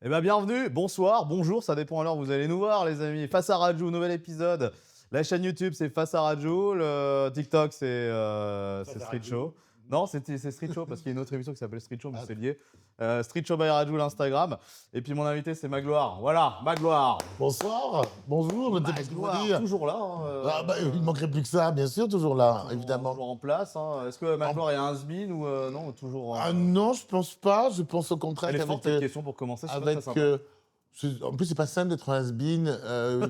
Eh bien, bienvenue, bonsoir, bonjour, ça dépend à l'heure où vous allez nous voir, les amis. Face à Rajou, nouvel épisode. La chaîne YouTube, c'est Face à Rajou. Le TikTok, c'est Street Show. Non, c'est Street Show parce qu'il y a une autre émission qui s'appelle Street Show, mais c'est lié. Street Show by Rajou, l'Instagram. Et puis mon invité, c'est Magloire. Voilà, Magloire. Bonsoir, bonjour, je ne sais pas ce qu'il faut dire. Toujours là. Il ne manquerait plus que ça, bien sûr, toujours là, évidemment. Toujours en place. Est-ce que Magloire est un has-been ou non, toujours. Non, je pense pas, je pense au contraire Elle est qu'avec... forte cette question pour commencer. C'est pas très sympa. En plus, c'est pas simple d'être un has-been.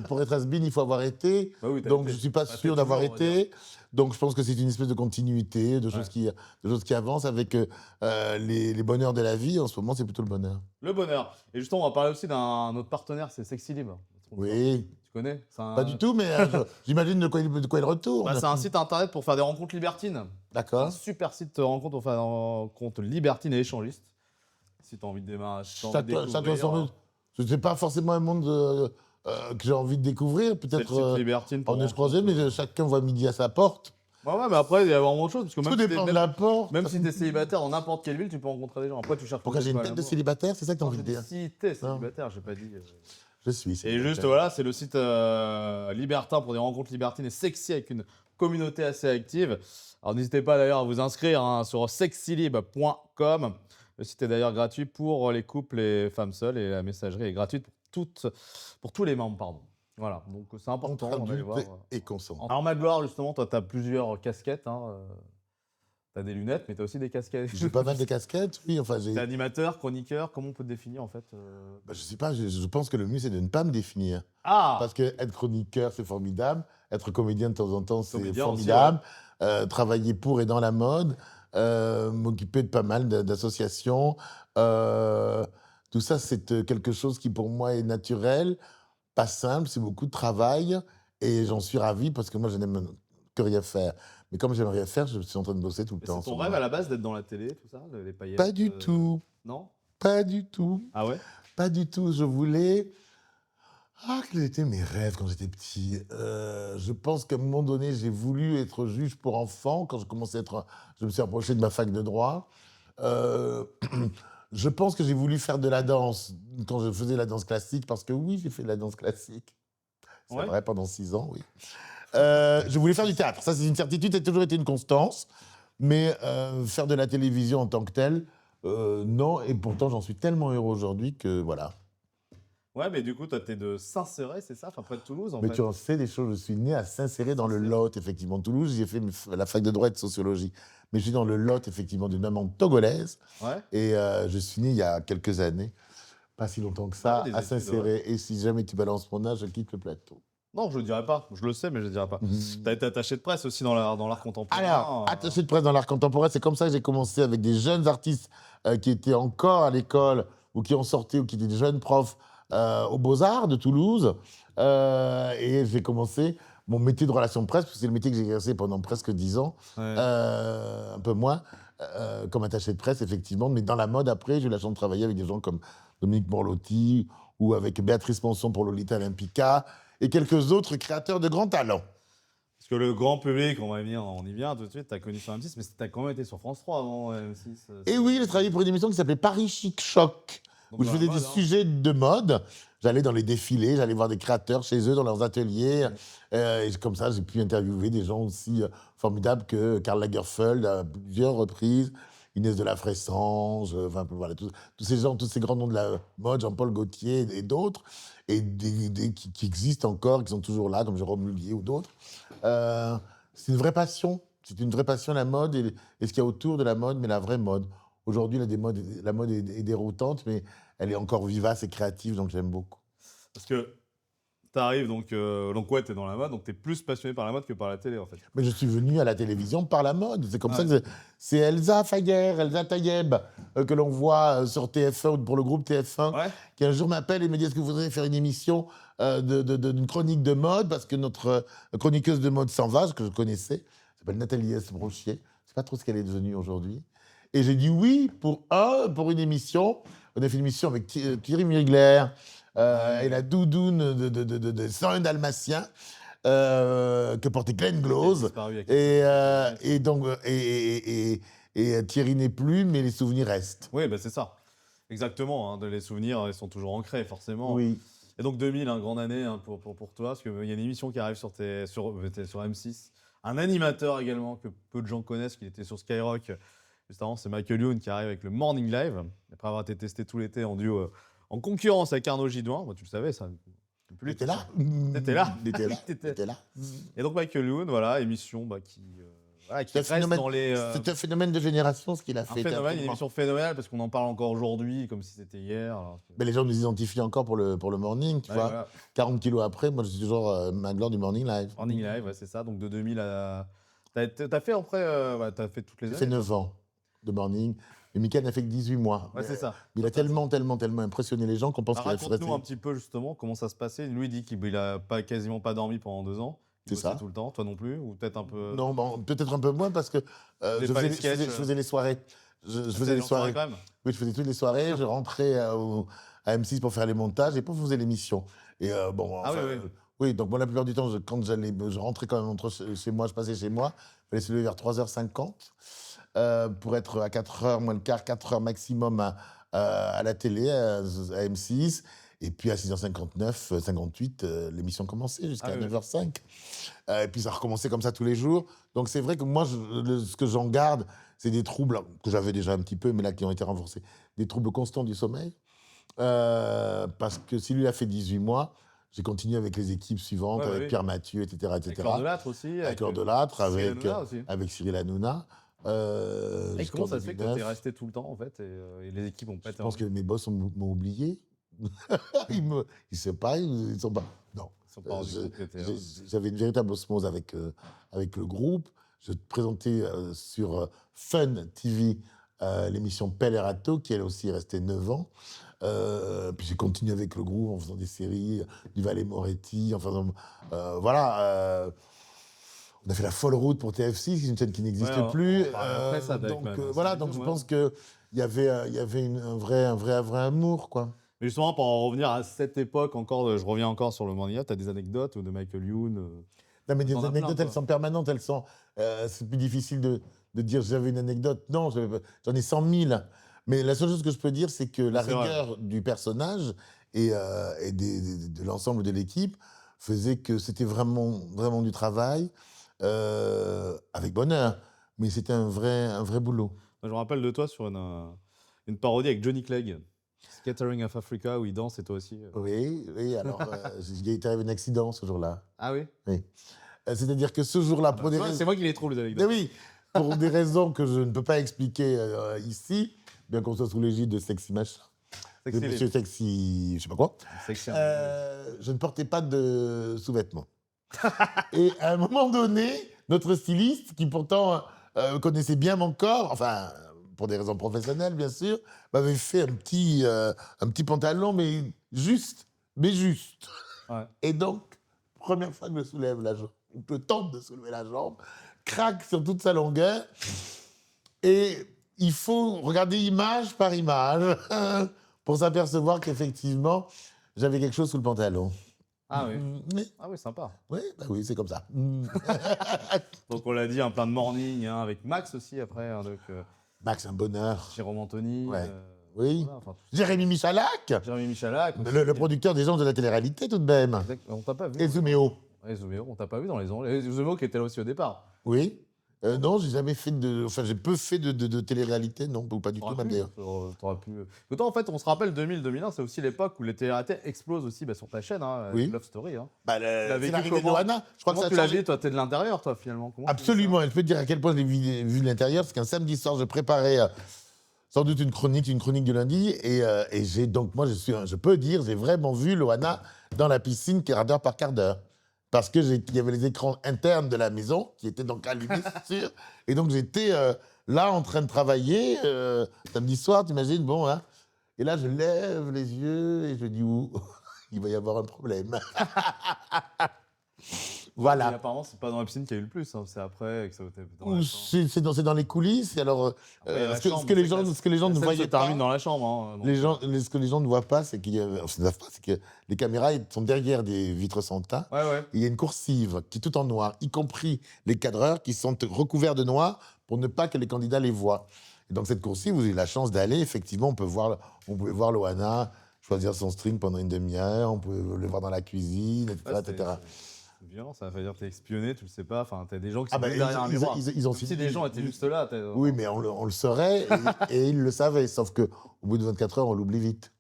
Pour être has-been, il faut avoir été. Bah oui, Donc, je ne suis pas sûr d'avoir toujours, on va été. Donc, je pense que c'est une espèce de continuité, de choses qui avancent avec les bonheurs de la vie. En ce moment, c'est plutôt le bonheur. Le bonheur. Et justement, on va parler aussi d'un autre partenaire, c'est Sexy Libre. Oui. Tu connais? Pas du tout, mais j'imagine de quoi il retourne. Bah, c'est un site internet pour faire des rencontres libertines. D'accord. Un super site de rencontres pour faire des rencontres libertines et échangistes. Si tu as envie de démarrer, Ce n'est pas forcément un monde que j'ai envie de découvrir. Peut-être c'est le site libertine pour en étranger, mais chacun voit midi à sa porte. Ouais, mais après, il y a vraiment autre chose. Parce que Tout dépend de la porte. Même si tu es célibataire dans n'importe quelle ville, tu peux rencontrer des gens. Après, tu cherches. Pourquoi j'ai une tête de célibataire? C'est ça que tu as envie de dire? Si tu es célibataire, j'ai pas dit. Je suis Et célibataire. juste, voilà, c'est le site libertin pour des rencontres libertines et sexy avec une communauté assez active. Alors, n'hésitez pas d'ailleurs à vous inscrire sur sexylib.com. Le site est d'ailleurs gratuit pour les couples et femmes seules et la messagerie est gratuite pour tous les membres, pardon. Voilà, donc c'est important. Entre On va aller voir. adulte et consentant. Alors, Magloire, justement, toi, tu as plusieurs casquettes. Tu as des lunettes, mais tu as aussi des casquettes. J'ai pas mal de casquettes, oui. Enfin, T'es animateur, chroniqueur, comment on peut te définir en fait Bah, je sais pas, je pense que le mieux, c'est de ne pas me définir. Ah Parce que être chroniqueur, c'est formidable. Être comédien de temps en temps, c'est Comédien formidable. Travailler pour et dans la mode. M'occuper de pas mal d'associations. Tout ça, c'est quelque chose qui, pour moi, est naturel, pas simple, c'est beaucoup de travail. Et j'en suis ravi parce que moi, je n'aime que rien faire. Mais comme j'aime rien faire, je suis en train de bosser tout le Mais temps. c'est ton rêve à la base d'être dans la télé, tout ça, les paillettes Pas du tout. Non Pas du tout. Ah ouais Pas du tout. Je voulais... Ah, quels étaient mes rêves quand j'étais petit? Je pense qu'à un moment donné, j'ai voulu être juge pour enfants. Quand je commençais à être... Je me suis approché de ma fac de droit. Euh, Je pense que j'ai voulu faire de la danse quand je faisais la danse classique, parce que oui, j'ai fait de la danse classique. C'est vrai, pendant 6 ans, oui. Je voulais faire du théâtre. Ça, c'est une certitude, ça a toujours été une constance. Mais faire de la télévision en tant que telle, non. Et pourtant, j'en suis tellement heureux aujourd'hui que voilà. Ouais, mais du coup, toi, t'es de Saint-Céré, c'est ça? Enfin, près de Toulouse, en Mais fait. tu en sais des choses. Je suis né à Saint-Céré, dans le Lot, effectivement. Toulouse, j'ai fait la fac de droit et de sociologie. Mais je suis dans le Lot, effectivement, d'une maman togolaise. Ouais. Et je suis né il y a quelques années, pas si longtemps que ça, des à études, Saint-Céré. Et si jamais tu balances mon âge, je quitte le plateau. Non, je le dirai pas. Je le sais, mais je le dirai pas. T'as été attaché de presse aussi dans l'art contemporain. Alors, attaché de presse dans l'art contemporain, c'est comme ça que j'ai commencé avec des jeunes artistes qui étaient encore à l'école ou qui ont sorti ou qui étaient des jeunes profs aux Beaux-Arts de Toulouse. Et j'ai commencé mon métier de relation de presse, parce que c'est le métier que j'ai exercé pendant presque 10 ans, un peu moins, comme attaché de presse, effectivement. Mais dans la mode, après, j'ai eu la chance de travailler avec des gens comme Dominique Borlotti ou avec Béatrice Monson pour Lolita Olympica et quelques autres créateurs de grands talents. Parce que le grand public, on y vient tout de suite, t'as connu sur M6, mais t'as quand même été sur France 3 avant M6. Et oui, j'ai travaillé pour une émission qui s'appelait Paris Chic Choc, où je faisais des sujets de mode. J'allais dans les défilés, j'allais voir des créateurs chez eux, dans leurs ateliers. Et comme ça, j'ai pu interviewer des gens aussi formidables que Karl Lagerfeld à plusieurs reprises, Inès de la Fressange, enfin, voilà, tous ces gens, tous ces grands noms de la mode, Jean-Paul Gaultier et d'autres, et qui existent encore, qui sont toujours là, comme Jérôme Lullier ou d'autres. C'est une vraie passion. C'est une vraie passion, la mode et ce qu'il y a autour de la mode, mais la vraie mode. Aujourd'hui, la mode est déroutante, mais elle est encore vivace et créative, donc j'aime beaucoup. Parce que t'arrives, donc ouais, t'es dans la mode, donc t'es plus passionné par la mode que par la télé, en fait. Mais je suis venu à la télévision par la mode. C'est comme ça que c'est Elsa Faguer, Elsa Tayeb, que l'on voit sur TF1 ou pour le groupe TF1, qui un jour m'appelle et me dit: est-ce que vous voudriez faire une émission d'une chronique de mode, parce que notre chroniqueuse de mode s'en va, que je connaissais, s'appelle Nathalie S. Brochier. Je ne sais pas trop ce qu'elle est devenue aujourd'hui. Et j'ai dit oui pour une émission. On a fait une émission avec Thierry Mugler et la doudoune de 101 Dalmatiens que portait Glenn Close. Et Thierry n'est plus, mais les souvenirs restent. Oui, bah c'est ça. Exactement, hein, les souvenirs, ils sont toujours ancrés, forcément. Oui. Et donc 2000, grande année hein, pour toi, parce qu'il y a une émission qui arrive sur M6. Un animateur également que peu de gens connaissent, qui était sur Skyrock. Juste avant, c'est Michael Youn qui arrive avec le Morning Live, après avoir été testé tout l'été en duo, en concurrence avec Arnaud Gidouin. Moi, tu le savais, ça. Il était là. T'étais là. Il était là. T'étais- Il était là. Et donc Michael Youn, voilà, émission qui C'est un reste phénomène- dans les... C'est un phénomène de génération, ce qu'il a un fait. phénomène, une absolument. émission phénoménale, parce qu'on en parle encore aujourd'hui, comme si c'était hier. Mais les gens nous identifient encore pour le morning, tu Ouais, vois. voilà. 40 kilos après, moi, je suis toujours ma gloire du morning live. Morning Live, ouais, c'est ça. Donc de 2000 à... T'as fait après... t'as fait toutes les J'ai années. fait 9 ans de morning. Mais Mickaël n'a fait que 18 mois. Ouais, c'est ça. Mais il a tellement impressionné les gens qu'on pense qu'il va se Raconte-nous rester. un petit peu justement comment ça se passait. Lui, il dit qu'il a quasiment pas dormi pendant 2 ans. Il C'est bossait ça. tout le temps. Toi non plus. Ou peut-être un peu... Non, bon, peut-être un peu moins parce que faisais pas les sketchs, je faisais les soirées. Je Ah, faisais les soirées. quand même. Oui, je faisais toutes les soirées. Je rentrais à M6 pour faire les montages et pour faisais l'émission. Et bon, Ah enfin, oui, oui. oui, donc moi, la plupart du temps, quand je rentrais quand même chez moi, je passais chez moi. Il fallait se lever vers 3h50 pour être à 4h moins le quart, 4h maximum à la télé, à M6. Et puis à 6h59, 58, l'émission commençait jusqu'à Ah oui, oui. 9h05. Et puis ça recommençait comme ça tous les jours. Donc c'est vrai que moi, ce que j'en garde, c'est des troubles que j'avais déjà un petit peu, mais là qui ont été renforcés. Des troubles constants du sommeil. Parce que si lui a fait 18 mois, j'ai continué avec les équipes suivantes, Ouais, avec oui. Pierre Mathieu, etc. Avec Laure Delattre aussi. Avec Laure Delattre, Cyril Hanouna aussi. avec Cyril Hanouna. Et Jusqu'en comment ça se fait que toi, 2009. t'es resté tout le temps, en fait, et les équipes ont pas Je été... pense que mes boss m'ont oublié. Ils savent pas, ils sont pas. Non. Ils sont pas rendus compte que t'étais- J'avais une véritable osmose avec le groupe. Je présentais sur Fun TV l'émission Pelle et Râteau, qui elle aussi est restée 9 ans. Puis j'ai continué avec le groupe en faisant des séries, du Valais Moretti, enfin voilà. On a fait la folle route pour TF6, qui est une chaîne qui n'existe Ouais, plus. après ça, avec donc ma- voilà, c'est donc tout, je ouais. pense qu'il y avait un vrai amour, quoi. Mais justement, pour en revenir à cette époque, encore, je reviens encore sur le Morning Live, t'as des anecdotes de Michael Youn Non, mais des T'en as anecdotes, plein, elles toi. sont permanentes, c'est plus difficile de dire j'avais une anecdote. Non, j'en ai 100 000. Mais la seule chose que je peux dire, c'est que la C'est vrai. rigueur du personnage et de l'ensemble de l'équipe faisait que c'était vraiment du travail, avec bonheur. Mais c'était un vrai boulot. Je me rappelle de toi sur une parodie avec Johnny Clegg, Scattering of Africa, où il danse et toi aussi. Oui, alors il est arrivé un accident ce jour-là. Ah oui. C'est-à-dire que ce jour-là, pour des raisons... C'est moi qui les trouve, les Mais anecdotes. oui, pour des raisons que je ne peux pas expliquer ici, bien qu'on soit sous l'égide de Sexy Machin, de Sexy Monsieur Sexy, je sais pas quoi, Sexy. je ne portais pas de sous-vêtements. Et à un moment donné, notre styliste, qui pourtant connaissait bien mon corps, enfin, pour des raisons professionnelles, bien sûr, m'avait fait un petit pantalon, mais juste. Ouais. Et donc, première fois que je soulève la jambe, ou que je tente de soulever la jambe, craque sur toute sa longueur. Et il faut regarder image par image pour s'apercevoir qu'effectivement, j'avais quelque chose sous le pantalon. Ah oui. Oui, Ah oui, sympa. oui, c'est comme ça. Donc on l'a dit, un plein de morning, hein, avec Max aussi après, hein, donc Max, un bonheur. Jérôme Anthony. Ouais. Oui. Voilà, enfin, Jérémy Michalak, Jérémy Michalak. aussi. le producteur des gens de la télé-réalité, tout de même. Exact. On t'a pas vu. Et Zuméo. Ouais, Zouméo, on t'a pas vu dans les ondes. Et Zouméo qui était là aussi au départ. Oui. Non, j'ai jamais fait Enfin, j'ai peu fait de télé-réalité, non, ou pas du tout, même d'ailleurs. T'aurais pu. Que toi, en fait, on se rappelle 2000-2001, c'est aussi l'époque où les télé-réalités explosent aussi sur ta chaîne, hein, Oui. avec Love Story. Hein. Bah, l'as c'est vécu l'arrivée de comment Loana. Je crois que Comment ça a tu l'as changé. vu, toi, t'es de l'intérieur, toi, finalement. Comment tu vis ça Absolument, et je peux te dire à quel point je l'ai vu de l'intérieur, parce qu'un samedi soir, je préparais sans doute une chronique du lundi, et donc, moi, je peux dire, j'ai vraiment vu Loana dans la piscine quart d'heure par quart d'heure. Parce qu'il y avait les écrans internes de la maison, qui étaient donc allumés, c'est sûr, et donc j'étais là en train de travailler, samedi soir, t'imagines, bon, hein. Et là, je lève les yeux, et je dis, ouh, il va y avoir un problème. Et Voilà. apparemment, c'est pas dans la piscine qu'il y a eu le plus, hein, c'est après que ça a été dans Ou la chambre. c'est dans les coulisses. Et alors, Après, il y a la ce chambre, que les c'est gens, que ce que les gens La ne scène voyaient se pas, termine dans la chambre. Hein, donc, ce que les gens ne voient pas, c'est que les caméras sont derrière des vitres sans teint. Ouais. Et il y a une coursive qui est tout en noir, y compris les cadreurs qui sont recouverts de noir pour ne pas que les candidats les voient. Et donc, cette course-ci, vous avez la chance d'aller. Effectivement, on pouvait voir Loana choisir son string pendant une demi-heure, on pouvait le voir dans la cuisine, etc. etc. C'est violent, ça veut dire que t'es espionné, tu le sais pas. Enfin, t'as des gens qui sont ben, derrière un miroir. ils ont Comme si des gens étaient juste là. Oui, mais on le saurait et ils le savaient. Sauf qu'au bout de 24 heures, on l'oublie vite.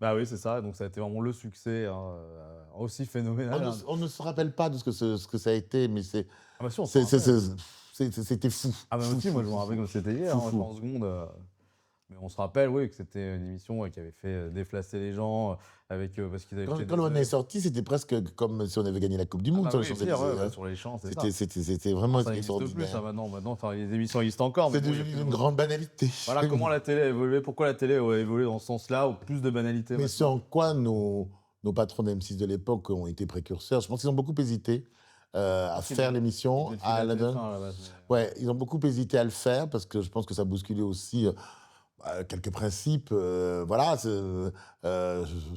Bah oui, c'est ça. Donc ça a été vraiment le succès aussi phénoménal. On ne se rappelle pas de ce que ça a été, mais c'est. Ah bah si, on se c'était fou. Ah bah aussi, moi je me rappelle comme c'était hier, en secondes. Mais on se rappelle, oui, que c'était une émission qui avait fait déplacer les gens parce qu'ils avaient Quand on est sorti, c'était presque comme si on avait gagné la Coupe du Monde sur sur les Champs-Élysées. sur les champs, c'est ça. C'était vraiment Ça n'existe extraordinaire. plus, ça, maintenant. Maintenant, les émissions existent encore. C'est devenu une grande banalité. Voilà comment la télé a évolué, pourquoi la télé a évolué dans ce sens-là, ou plus de banalité. Mais c'est en quoi nos patrons d'M6 de l'époque ont été précurseurs. Je pense qu'ils ont beaucoup hésité à faire l'émission. Ouais, ils ont beaucoup hésité à le faire parce que je pense que ça bousculait aussi quelques principes, voilà, je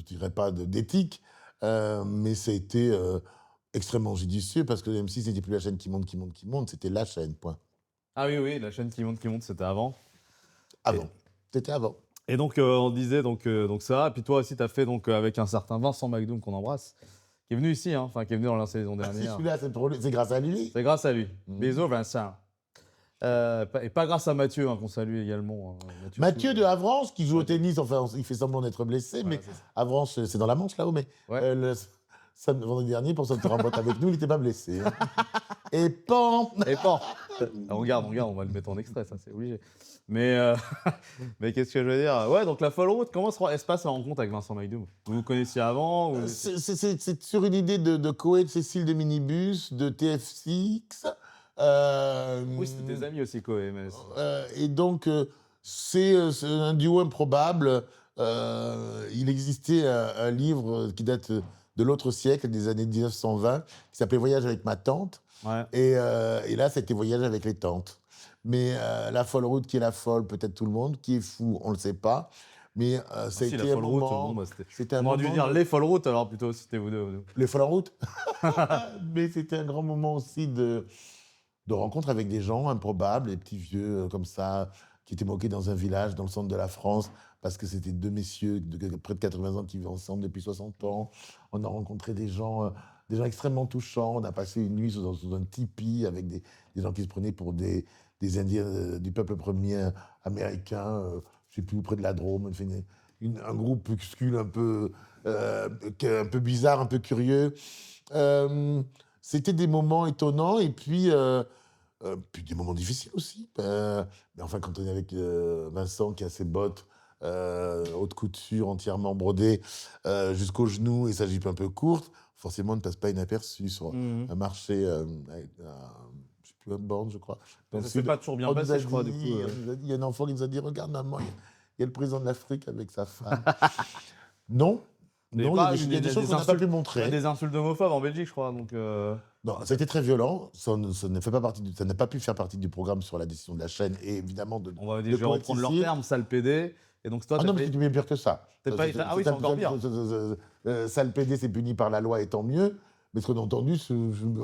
dirais pas d'éthique, mais ça a été extrêmement judicieux parce que M6 n'était plus la chaîne qui monte, c'était la chaîne, point. Ah oui, la chaîne qui monte, c'était avant. C'était avant. Et donc, on disait donc ça. Et puis toi aussi, tu as fait donc, avec un certain Vincent McDoom, qu'on embrasse, qui est venu ici, qui est venu dans la saison dernière. C'est grâce à lui. C'est grâce à lui. Bisous, Vincent. Et pas grâce à Mathieu, qu'on salue également. Mathieu de Avranches, qui joue au tennis, enfin, il fait semblant d'être blessé, mais Avranches, c'est dans la Manche, là-haut, mais vendredi dernier, pour se rendre en boîte avec nous, il n'était pas blessé. Et pan. On va le mettre en extrait, ça, c'est obligé. Mais qu'est-ce que je veux dire? Ouais, donc la Folle Route, comment se passe la rencontre avec Vincent McDoom? Vous vous connaissiez avant ou... C'est sur une idée de Coé, de Cécile de Minibus, de TF6. Oui, c'était tes amis aussi, Coé. Et donc, c'est un duo improbable. Il existait un livre qui date de l'autre siècle, des années 1920, qui s'appelait Voyage avec ma tante. Ouais. Et là, c'était Voyage avec les tantes. Mais la folle route, qui est la folle, peut-être tout le monde, qui est fou, on ne le sait pas. Mais ça a été un moment... C'était un moment... On aurait dû dire les folles routes, alors plutôt, c'était vous deux. Les folles en route. Mais c'était un grand moment aussi de rencontre avec des gens improbables, des petits vieux comme ça, qui étaient moqués dans un village dans le centre de la France, parce que c'était deux messieurs de près de 80 ans qui vivaient ensemble depuis 60 ans. On a rencontré des gens extrêmement touchants. On a passé une nuit sous un tipi avec des gens qui se prenaient pour des Indiens du peuple premier américain, je ne sais plus où, près de la Drôme. Un groupe un peu bizarre, un peu curieux. C'était des moments étonnants et puis des moments difficiles aussi. Mais enfin, quand on est avec Vincent qui a ses bottes haute couture, entièrement brodées jusqu'aux genoux et sa jupe un peu courte, forcément, on ne passe pas inaperçu sur un marché avec je sais plus, un borne, je crois. Ça ne s'est pas toujours bien passé, je crois, du coup. Il y a un enfant qui nous a dit, regarde maman, il y a le président de l'Afrique avec sa femme. Non. Non, il y a des choses qu'on n'a pas pu montrer. Il y a des insultes homophobes en Belgique, je crois. Donc Non, c'était très violent. Ça n'a pas pu faire partie du programme sur la décision de la chaîne et évidemment on va déjà reprendre leur terme, sale PD. Et donc toi, non, mais c'est bien pire que ça. Ah oui, c'est encore pire. Sale PD, c'est puni par la loi, et tant mieux. Mais ce qu'on a entendu,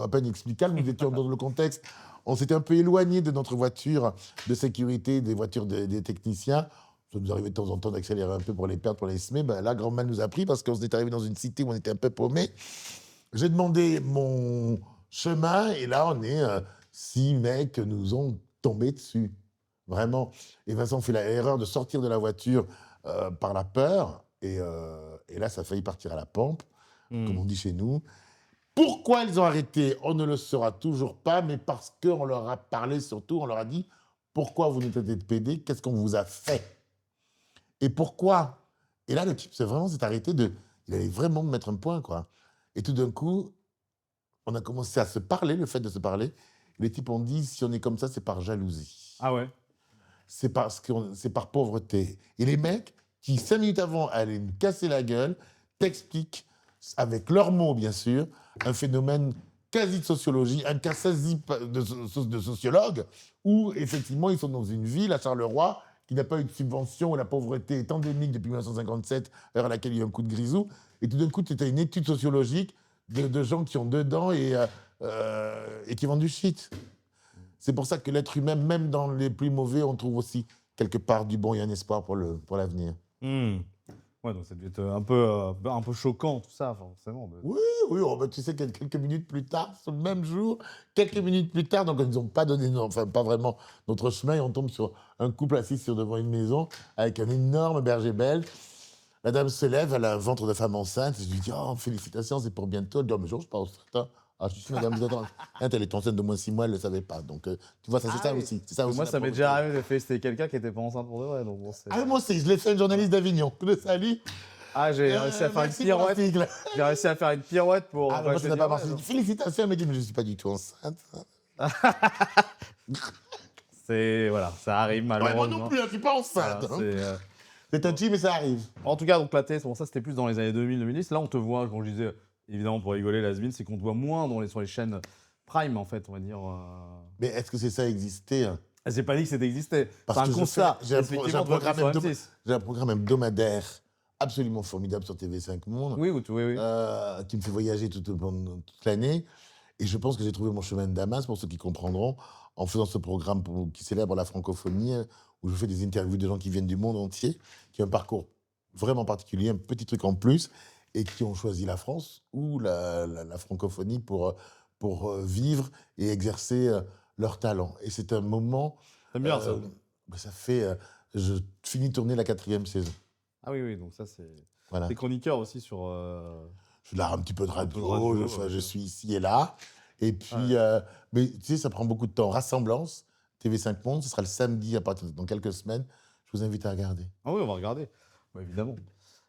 à peine explicable, nous étions dans le contexte. On s'était un peu éloigné de notre voiture de sécurité, des voitures des techniciens. Ça nous arrivait de temps en temps d'accélérer un peu pour les perdre, pour les semer. Ben là, grand mal nous a pris parce qu'on est arrivé dans une cité où on était un peu paumé. J'ai demandé mon chemin et là, on est 6 mecs nous ont tombé dessus. Vraiment. Et Vincent fait l'erreur de sortir de la voiture par la peur. Et là, ça a failli partir à la pompe, comme on dit chez nous. Pourquoi ils ont arrêté? On ne le saura toujours pas, mais parce qu'on leur a parlé surtout, on leur a dit « Pourquoi vous nous traitez de PD? Qu'est-ce qu'on vous a fait ?» Et pourquoi? Et là, le type s'est arrêté il allait vraiment me mettre un point, quoi. Et tout d'un coup, on a commencé à se parler, le fait de se parler. Et les types ont dit, si on est comme ça, c'est par jalousie. Ah ouais? C'est par pauvreté. Et les mecs, qui 5 minutes avant allaient nous casser la gueule, t'expliquent, avec leurs mots, bien sûr, un phénomène quasi de sociologie, un cas quasi de sociologue, où, effectivement, ils sont dans une ville, à Charleroi, qui n'a pas eu de subvention, où la pauvreté est endémique depuis 1957, à laquelle il y a eu un coup de grisou. Et tout d'un coup, c'était une étude sociologique de gens qui ont 2 dents et qui vendent du shit. C'est pour ça que l'être humain, même dans les plus mauvais, on trouve aussi quelque part du bon et un espoir pour l'avenir. Ouais, donc ça devait être un peu choquant, tout ça, forcément. Oui, oui, oh, bah, tu sais que quelques minutes plus tard, ce même jour, quelques minutes plus tard, donc ils n'ont pas donné, enfin pas vraiment notre chemin, et on tombe sur un couple assis devant une maison avec un énorme berger belge. La dame se lève, elle a un ventre de femme enceinte, je lui dis, oh, félicitations, c'est pour bientôt. Elle dit, oh, mais je pas au stade. Ah, je suis madame, vous êtes elle est enceinte de moins 6 mois, elle ne le savait pas. Donc, tu vois, ça, c'est ça oui. aussi. C'est ça aussi Moi, la ça m'est pauvreté. déjà arrivé de féliciter quelqu'un qui n'était pas enceinte pour de vrai. Donc bon, Ah, moi aussi, je l'ai fait, une journaliste d'Avignon. Je le salue. Ah, j'ai réussi à faire une Merci pour pirouette. l'article. J'ai réussi à faire une pirouette pour. Ah, mais moi, ça n'a pas marché. Félicitations, elle m'a dit, mais je ne suis pas du tout enceinte. Voilà, ça arrive Ouais, malheureusement. moi non plus, je ne suis pas enceinte. Voilà, hein. C'est touchy, mais ça arrive. En tout cas, donc la télé, bon, ça c'était plus dans les années 2000-2010. Là, on te voit, comme je disais, évidemment pour rigoler, Lasmin, c'est qu'on te voit moins sur les chaînes Prime, en fait, on va dire. Mais est-ce que c'est ça exister hein? J'ai pas dit que c'était existé. C'est Parce un que je constat. fais- j'ai un Effectivement, programme tu vois plus sur M6. J'ai un programme hebdomadaire absolument formidable sur TV5 Monde, Oui, oui. qui me fait voyager pendant toute l'année. Et je pense que j'ai trouvé mon chemin de Damas, pour ceux qui comprendront, en faisant ce programme qui célèbre la francophonie, où je fais des interviews de gens qui viennent du monde entier, qui ont un parcours vraiment particulier, un petit truc en plus, et qui ont choisi la France ou la francophonie pour vivre et exercer leur talent. Et c'est un moment... T'aimes bien ça. Ça fait... je finis de tourner la 4e saison. Ah oui, donc ça c'est. Voilà. T'es chroniqueur aussi sur. Je suis là un petit peu de radio, radio, je suis ici et là. Et puis, mais tu sais, ça prend beaucoup de temps. Rassemblance, TV5 Monde, ce sera le samedi dans quelques semaines. Je vous invite à regarder. Ah oui, on va regarder. Ouais, évidemment.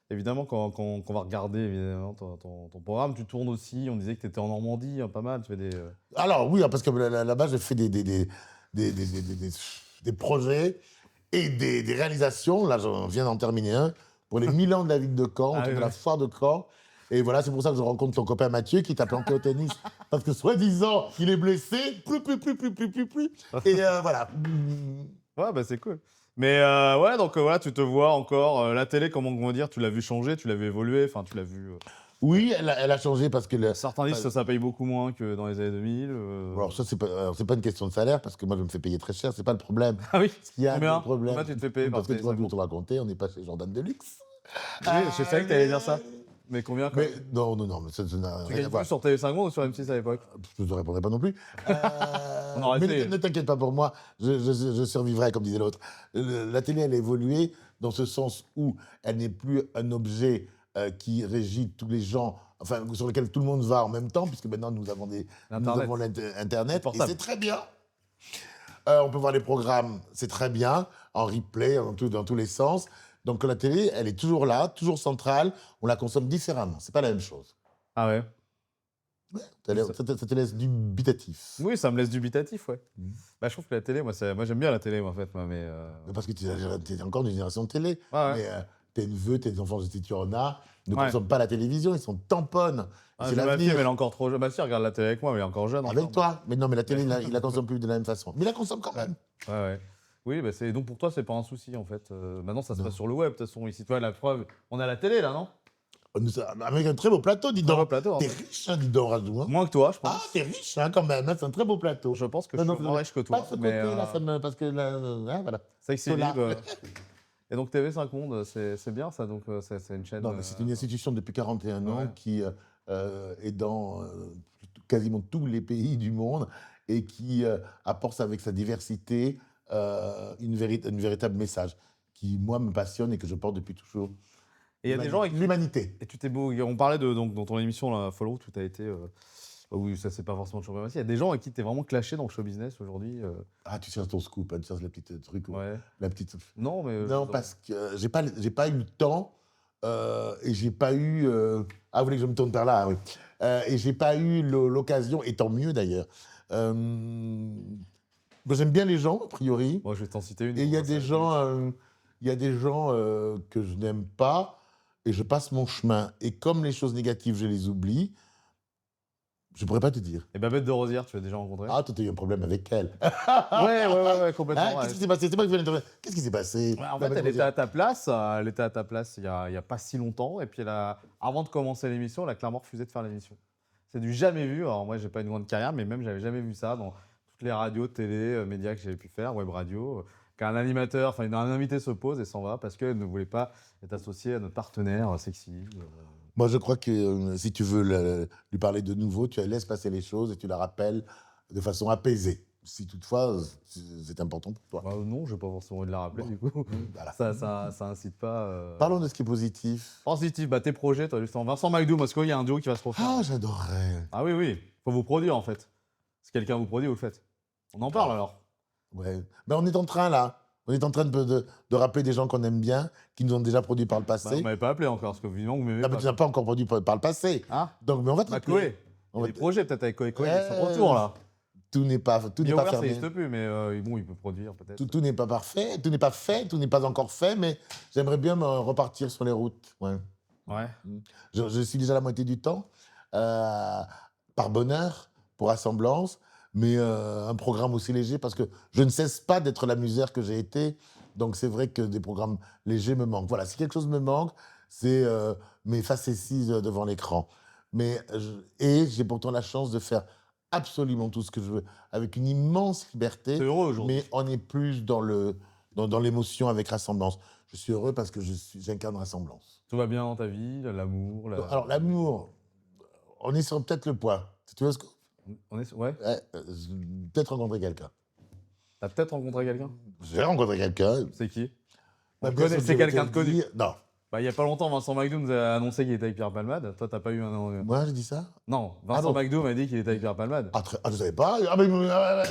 Évidemment, quand on va regarder évidemment, ton programme, tu tournes aussi. On disait que tu étais en Normandie, pas mal. Tu fais des. Alors oui, parce que là-bas, j'ai fait des projets et des réalisations. Là, je viens d'en terminer un pour les 1000 ans de la ville de Caen, autour de la foire de Caen. Et voilà, c'est pour ça que je rencontre ton copain Mathieu qui t'a planqué au tennis. Parce que soi-disant, il est blessé. Plus. Et voilà. Ouais, bah c'est cool. Mais ouais, donc voilà, tu te vois encore. La télé, comment on va dire, tu l'as vu changer, tu l'as vu évoluer, enfin, tu l'as vu. Oui, elle a changé parce que... Certains disent que ça paye beaucoup moins que dans les années 2000. Alors ça, c'est pas une question de salaire, parce que moi, je me fais payer très cher, c'est pas le problème. Ah oui. Ce qu'il y a Combien le problème, Combien tu te fais payer parce que tu par vas te raconter, on n'est pas chez Jordan Deluxe. Oui, je savais que tu allais dire ça. Mais combien Mais non, mais ça n'a Tu rien à gagnes voir. plus sur TV5 Monde ou sur M6 à l'époque? Je ne te répondrai pas non plus. On aurait mais essayé. ne t'inquiète pas pour moi, je survivrai, comme disait l'autre. La télé, elle a évolué dans ce sens où elle n'est plus un objet qui régit tous les gens, enfin, sur lequel tout le monde va en même temps, puisque maintenant nous avons l'Internet, et c'est très bien. On peut voir les programmes, c'est très bien, en replay, dans tous les sens. Donc la télé, elle est toujours là, toujours centrale, on la consomme différemment, c'est pas la même chose. Ah ouais. Ça te laisse dubitatif. Oui, ça me laisse dubitatif, ouais. Bah, je trouve que la télé, moi j'aime bien la télé, en fait. Mais parce que tu es encore d'une génération de télé. Ouais. Mais tes neveux, tes enfants, si tu en as, ne consomment pas la télévision, ils sont tamponnent. C'est ma fille, mais elle est encore trop jeune. Ma fille regarde la télé avec moi, mais elle est encore jeune. Avec toi. Mais non, mais la télé, il la consomme plus de la même façon. Mais il la consomme quand même. Ouais. Oui, bah donc pour toi, c'est pas un souci, en fait. Maintenant, ça se passe sur le web, de toute façon. Ici, toi, la preuve, on a la télé, là, non? Avec un très beau plateau, dis donc. Plateau, t'es riche, hein, dis donc, Radou. Hein. Moins que toi, je pense. Ah, t'es riche, hein, quand même. Hein, c'est un très beau plateau. Je pense que je suis moins riche que toi. Pas de ce côté, là, parce que là, voilà. C'est que c'est libre. Et donc TV5 Monde, c'est bien ça, donc c'est une chaîne. Non, mais c'est une institution depuis 41 ans qui est dans quasiment tous les pays du monde et qui apporte avec sa diversité un véritable message qui, moi, me passionne et que je porte depuis toujours. Et il y a des gens avec l'humanité. Et tu t'es beau. On parlait donc dans ton émission là, Follow, où tu as été. Oui, ça c'est pas forcément le show business. Il y a des gens avec qui tu es vraiment clashé dans le show business aujourd'hui. Ah, tu cherches ton scoop, tu cherches la petite truc. Ouais. La petite. Non, mais. Non, parce que j'ai pas eu le temps et j'ai pas eu. Ah, vous voulez que je me tourne par là, oui. Et j'ai pas eu l'occasion, et tant mieux d'ailleurs. Moi, j'aime bien les gens, a priori. Moi, je vais t'en citer une. Et il y a des gens que je n'aime pas et je passe mon chemin. Et comme les choses négatives, je les oublie, je pourrais pas te dire. Et Babette de Rosière, tu l'as déjà rencontrée? Ah, toi, tu as eu un problème avec elle. Ouais, complètement. Hein, qu'est-ce qui s'est passé? C'est moi qui viens de... Qu'est-ce qui s'est passé? Ouais, en fait, elle était à ta place. Il y a pas si longtemps. Et puis, avant de commencer l'émission, elle a clairement refusé de faire l'émission. C'est du jamais vu. Alors, moi, j'ai pas une grande carrière, mais même, j'avais jamais vu ça dans toute toutes les radios, télé, médias que j'avais pu faire, web radio, qu'un animateur, enfin un invité se pose et s'en va parce qu'elle ne voulait pas être associée à notre partenaire Sexy Lib. Moi, je crois que si tu veux lui parler de nouveau, tu la laisses passer les choses et tu la rappelles de façon apaisée. Si toutefois, c'est important pour toi. Bah, non, je n'ai pas forcément envie de la rappeler du coup. Voilà. Ça incite pas. Parlons de ce qui est positif. Positif, bah tes projets, toi justement. Vincent McDo, parce qu'il y a un duo qui va se refaire. Ah, j'adorerais. Ah oui, oui, faut vous produire en fait. Si quelqu'un vous produit, vous le faites. On en parle alors. Ouais. Ben, on est en train, là. On est en train de rappeler des gens qu'on aime bien, qui nous ont déjà produits par le Bah, passé. vous m'avez pas appelé encore, parce que évidemment vous m'aimez Ah, mais pas. tu n'as pas encore produit par le passé. Hein Donc, mais on va te Bah, rappeler. Koé. Il y a des projets peut-être avec Koé. Koé, ils sont retour là. Tout n'est pas Bien fermé. ça n'existe plus, mais bon, il peut produire peut-être. Tout n'est pas parfait, tout n'est pas fait, tout n'est pas encore fait, mais j'aimerais bien me repartir sur les routes. Ouais. Ouais. Je suis déjà à la moitié du temps, par bonheur, pour assemblance, mais un programme aussi léger, parce que je ne cesse pas d'être la misère que j'ai été, donc c'est vrai que des programmes légers me manquent. Voilà, si quelque chose me manque, c'est mes facéties devant l'écran. Et j'ai pourtant la chance de faire absolument tout ce que je veux, avec une immense liberté. T'es heureux aujourd'hui. Mais on est plus dans l'émotion avec Rassemblance. Je suis heureux parce que j'incarne Rassemblance. Tout va bien dans ta vie, l'amour. Alors, l'amour, on est sur peut-être le point. Tu vois ce que... Ouais. J'ai peut-être rencontré quelqu'un. T'as peut-être rencontré quelqu'un. J'ai rencontré quelqu'un. C'est qui? Bah, On bien connaît, sûr, c'est je vais quelqu'un te de connu. dire- Non. Bah, il y a pas longtemps, Vincent McDo nous a annoncé qu'il était avec Pierre Palmade. Toi, t'as pas eu un. Moi, j'ai dit ça. Non, Vincent non. McDo m'a dit qu'il était avec Pierre Palmade. Je savais pas. Ah, mais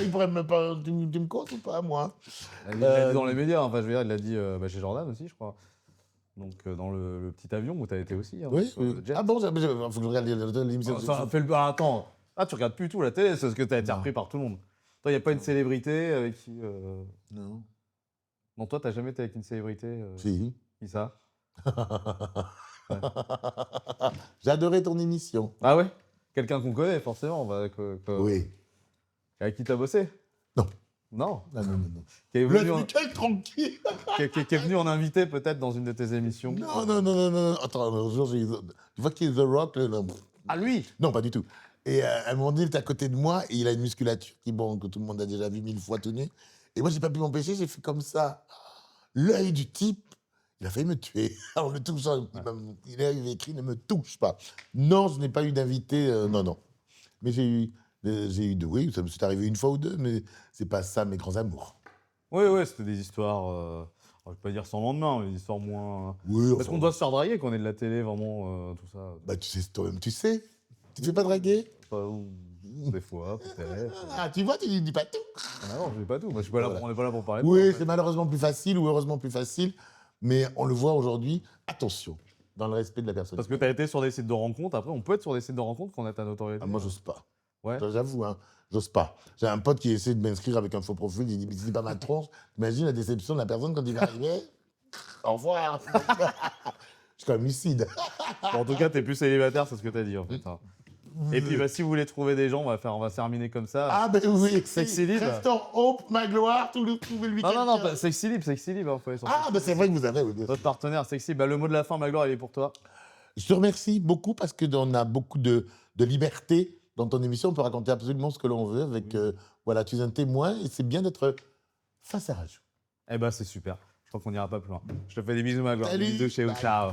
il pourrait me pas. Tu me comptes ou pas, moi? Il l'a dit dans les médias. Enfin, je veux dire, il l'a dit chez Jordan aussi, je crois. Donc, dans le petit avion où t'as été aussi. Hein, Oui. sur le jet. Ah bon, il faut que je regarde l'émission. Attends. Ah, tu regardes plus tout la télé, c'est parce que t'as été Non. repris par tout le monde. Toi, il n'y a pas une célébrité avec qui. Non. Non, toi, t'as jamais été avec une célébrité. Si. Qui ça? J'ai adoré ton émission. Ah ouais? Quelqu'un qu'on connaît, forcément. Oui. Avec qui t'as bossé? Non. Non. Non. Qui est venu, Quel tranquille. qui est venu en invité peut-être dans une de tes émissions. Non. Attends, un jour, tu vois qui est The Rock là. Ah, lui? Non, pas du tout. Et à un moment donné, il était à côté de moi et il a une musculature que tout le monde a déjà vu 1000 fois tout nu. Et moi, j'ai pas pu m'empêcher, j'ai fait comme ça. L'œil du type, il a failli me tuer. En le touchant, il avait écrit « Ne me touche pas ». Non, je n'ai pas eu d'invité, non. Mais j'ai eu oui, ça me s'est arrivé une fois ou deux, mais c'est pas ça mes grands amours. Oui, c'était des histoires, je vais pas dire sans lendemain, mais des histoires moins. Oui, Parce qu'on doit se faire draguer quand on est de la télé, vraiment, tout ça. Bah, tu sais, toi-même, tu sais. Tu te fais pas draguer? Des fois, peut-être. Ah, tu vois, tu dis pas tout. Ah non, je dis pas tout. Moi, je suis pas là, on n'est pas là pour parler. Oui, de moi, en c'est fait. malheureusement plus facile ou heureusement plus facile, mais on le voit aujourd'hui. Attention, dans le respect de la personne. Parce que tu as été sur des sites de rencontres. Après, on peut être sur des sites de rencontres quand on a ta notoriété. Ah, moi, j'ose pas. Ouais. J'avoue, hein, j'ose pas. J'ai un pote qui essaie de m'inscrire avec un faux profil. Il dit, mais c'est pas ma tronche. Imagine la déception de la personne quand il va arriver. Au revoir. Je suis quand même lucide. Bon, en tout cas, t'es plus célibataire, c'est ce que t'as dit en fait. Hein. Et puis, si vous voulez trouver des gens, on va se terminer comme ça. Ah, ben oui. Sexy Lib. Restaurant Hope, ma gloire, tout le lui. Non, pas Sexy Lib, hein, faut aller sur Ah, ben c'est vrai que vous avez. Oui, bien sûr. Votre partenaire Sexy. Bah, le mot de la fin, Magloire, il est pour toi. Je te remercie beaucoup parce qu'on a beaucoup de liberté dans ton émission. On peut raconter absolument ce que l'on veut. Voilà, tu es un témoin et c'est bien d'être face à Rajou. Eh ben, c'est super. Je crois qu'on n'ira pas plus loin. Je te fais des bisous, Magloire. Salut. Des bisous chez vous. Bye. Ciao.